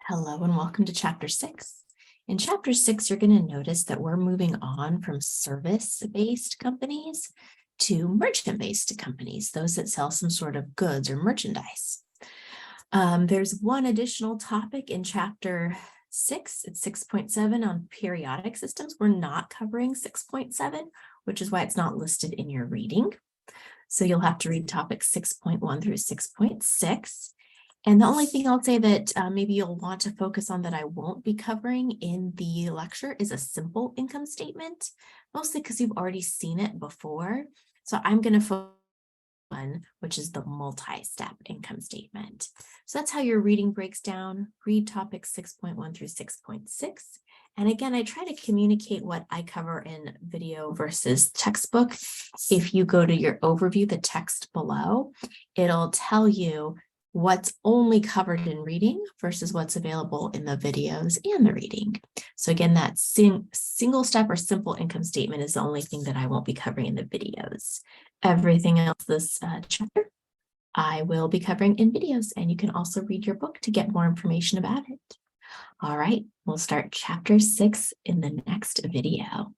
Hello and welcome to Chapter 6. In Chapter 6, you're going to notice that we're moving on from service-based companies to merchant-based companies, those that sell some sort of goods or merchandise. There's one additional topic in Chapter 6. It's 6.7 on periodic systems. We're not covering 6.7, which is why it's not listed in your reading. So you'll have to read topics 6.1 through 6.6. And the only thing I'll say that maybe you'll want to focus on that I won't be covering in the lecture is a simple income statement, mostly because you've already seen it before. So I'm going to focus on one, which is the multi-step income statement. So that's how your reading breaks down. Read topics 6.1 through 6.6. And again, I try to communicate what I cover in video versus textbook. If you go to your overview, the text below, it'll tell you what's only covered in reading versus what's available in the videos and the reading. So again, that single step or simple income statement is the only thing that I won't be covering in the videos. Everything else this chapter, I will be covering in videos, and you can also read your book to get more information about it. All right, we'll start Chapter 6 in the next video.